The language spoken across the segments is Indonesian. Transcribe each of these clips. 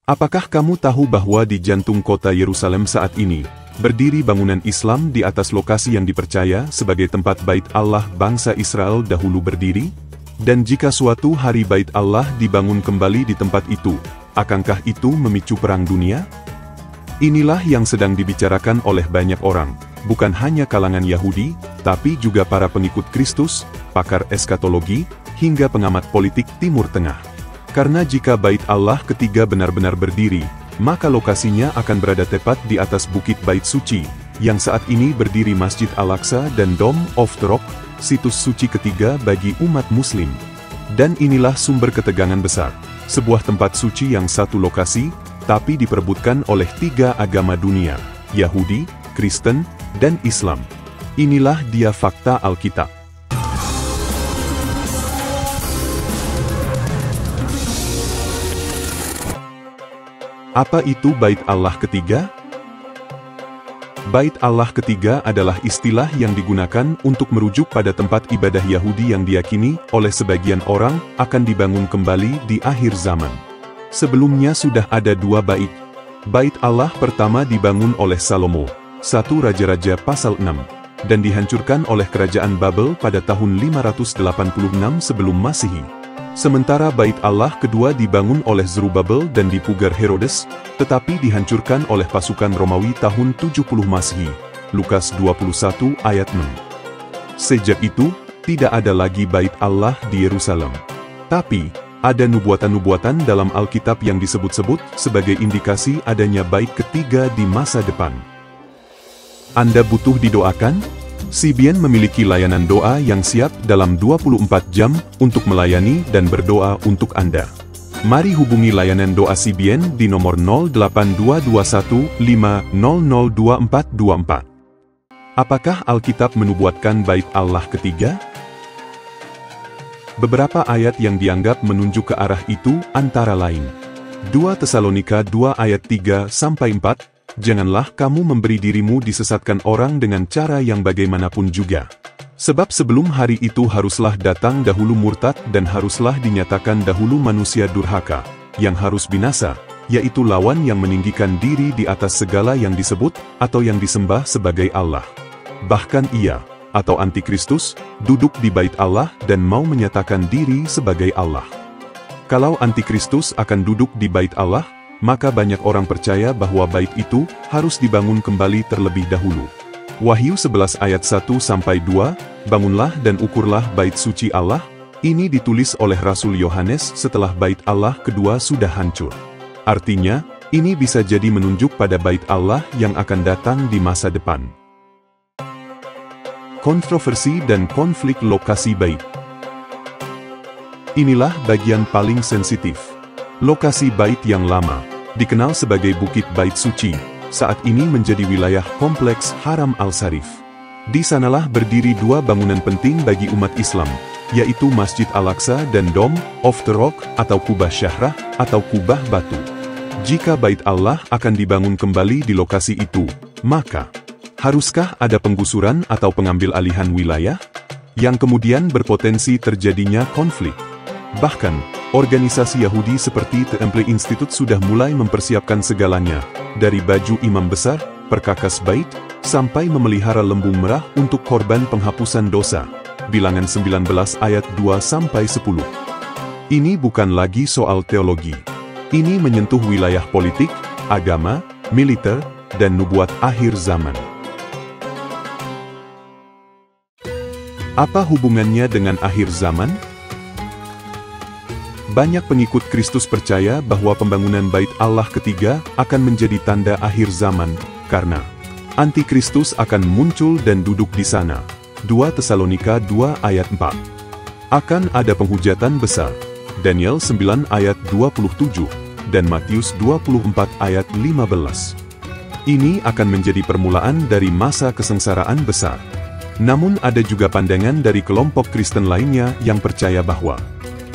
Apakah kamu tahu bahwa di jantung kota Yerusalem saat ini, berdiri bangunan Islam di atas lokasi yang dipercaya sebagai tempat Bait Allah bangsa Israel dahulu berdiri? Dan jika suatu hari Bait Allah dibangun kembali di tempat itu, akankah itu memicu perang dunia? Inilah yang sedang dibicarakan oleh banyak orang, bukan hanya kalangan Yahudi, tapi juga para pengikut Kristus, pakar eskatologi, hingga pengamat politik Timur Tengah. Karena jika Bait Allah ketiga benar-benar berdiri, maka lokasinya akan berada tepat di atas Bukit Bait Suci, yang saat ini berdiri Masjid Al-Aqsa dan Dome of the Rock, situs suci ketiga bagi umat Muslim. Dan inilah sumber ketegangan besar, sebuah tempat suci yang satu lokasi, tapi diperebutkan oleh tiga agama dunia, Yahudi, Kristen, dan Islam. Inilah dia fakta Alkitab. Apa itu Bait Allah ketiga? Bait Allah ketiga adalah istilah yang digunakan untuk merujuk pada tempat ibadah Yahudi yang diyakini oleh sebagian orang akan dibangun kembali di akhir zaman. Sebelumnya sudah ada dua bait. Bait Allah pertama dibangun oleh Salomo, 1 Raja-Raja pasal 6, dan dihancurkan oleh kerajaan Babel pada tahun 586 sebelum Masehi. Sementara Bait Allah kedua dibangun oleh Zerubabel dan dipugar Herodes, tetapi dihancurkan oleh pasukan Romawi tahun 70 Masehi. Lukas 21 ayat 6. Sejak itu, tidak ada lagi Bait Allah di Yerusalem. Tapi, ada nubuatan-nubuatan dalam Alkitab yang disebut-sebut sebagai indikasi adanya bait ketiga di masa depan. Anda butuh didoakan? CBN memiliki layanan doa yang siap dalam 24 jam untuk melayani dan berdoa untuk Anda. Mari hubungi layanan doa CBN di nomor 0822150022424. Apakah Alkitab menubuatkan Bait Allah ketiga? Beberapa ayat yang dianggap menunjuk ke arah itu antara lain 2 Tesalonika 2 ayat 3-4, janganlah kamu memberi dirimu disesatkan orang dengan cara yang bagaimanapun juga. Sebab sebelum hari itu haruslah datang dahulu murtad dan haruslah dinyatakan dahulu manusia durhaka, yang harus binasa, yaitu lawan yang meninggikan diri di atas segala yang disebut atau yang disembah sebagai Allah. Bahkan ia, atau Antikristus, duduk di Bait Allah dan mau menyatakan diri sebagai Allah. Kalau Antikristus akan duduk di Bait Allah, maka banyak orang percaya bahwa bait itu harus dibangun kembali terlebih dahulu. Wahyu 11 ayat 1-2, bangunlah dan ukurlah bait suci Allah, ini ditulis oleh Rasul Yohanes setelah Bait Allah kedua sudah hancur. Artinya, ini bisa jadi menunjuk pada Bait Allah yang akan datang di masa depan. Kontroversi dan konflik lokasi bait. Inilah bagian paling sensitif. Lokasi bait yang lama, dikenal sebagai Bukit Bait Suci, saat ini menjadi wilayah kompleks Haram Al-Sharif. Di sanalah berdiri dua bangunan penting bagi umat Islam, yaitu Masjid Al-Aqsa dan Dome of the Rock atau Kubah Syahrah atau Kubah Batu. Jika Bait Allah akan dibangun kembali di lokasi itu, maka haruskah ada penggusuran atau pengambil alihan wilayah? Yang kemudian berpotensi terjadinya konflik. Bahkan, organisasi Yahudi seperti Temple Institute sudah mulai mempersiapkan segalanya, dari baju imam besar, perkakas bait, sampai memelihara lembu merah untuk korban penghapusan dosa. Bilangan 19 ayat 2-10. Ini bukan lagi soal teologi. Ini menyentuh wilayah politik, agama, militer, dan nubuat akhir zaman. Apa hubungannya dengan akhir zaman? Banyak pengikut Kristus percaya bahwa pembangunan Bait Allah ketiga akan menjadi tanda akhir zaman, karena Antikristus akan muncul dan duduk di sana. 2 Tesalonika 2 ayat 4. Akan ada penghujatan besar. Daniel 9 ayat 27, dan Matius 24 ayat 15. Ini akan menjadi permulaan dari masa kesengsaraan besar. Namun ada juga pandangan dari kelompok Kristen lainnya yang percaya bahwa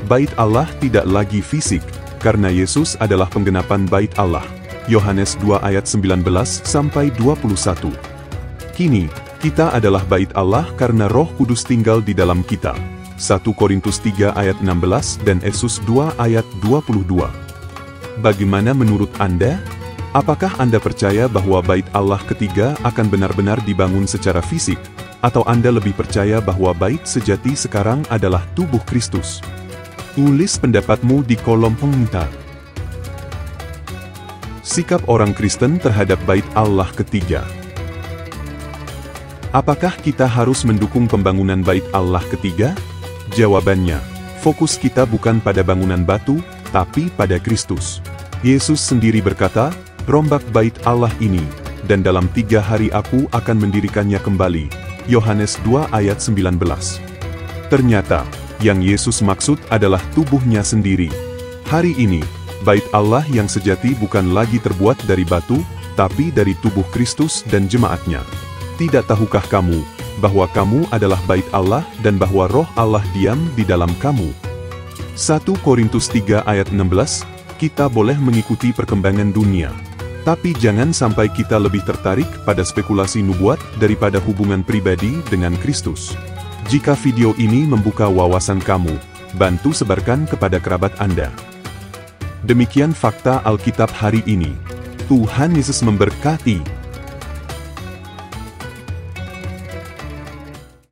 Bait Allah tidak lagi fisik, karena Yesus adalah penggenapan Bait Allah. Yohanes 2 ayat 19-21. Kini, kita adalah Bait Allah karena Roh Kudus tinggal di dalam kita. 1 Korintus 3 ayat 16 dan Efesus 2 ayat 22. Bagaimana menurut Anda? Apakah Anda percaya bahwa bait Allah ketiga akan benar-benar dibangun secara fisik? Atau Anda lebih percaya bahwa bait sejati sekarang adalah tubuh Kristus? Tulis pendapatmu di kolom komentar. Sikap orang Kristen terhadap bait Allah ketiga. Apakah kita harus mendukung pembangunan bait Allah ketiga? Jawabannya, fokus kita bukan pada bangunan batu, tapi pada Kristus. Yesus sendiri berkata, "Rombak bait Allah ini, dan dalam 3 hari aku akan mendirikannya kembali." Yohanes 2 ayat 19. Ternyata, yang Yesus maksud adalah tubuhnya sendiri. Hari ini, bait Allah yang sejati bukan lagi terbuat dari batu, tapi dari tubuh Kristus dan jemaatnya. Tidak tahukah kamu, bahwa kamu adalah bait Allah dan bahwa roh Allah diam di dalam kamu? 1 Korintus 3 ayat 16, kita boleh mengikuti perkembangan dunia. Tapi jangan sampai kita lebih tertarik pada spekulasi nubuat daripada hubungan pribadi dengan Kristus. Jika video ini membuka wawasan kamu, bantu sebarkan kepada kerabat Anda. Demikian fakta Alkitab hari ini. Tuhan Yesus memberkati.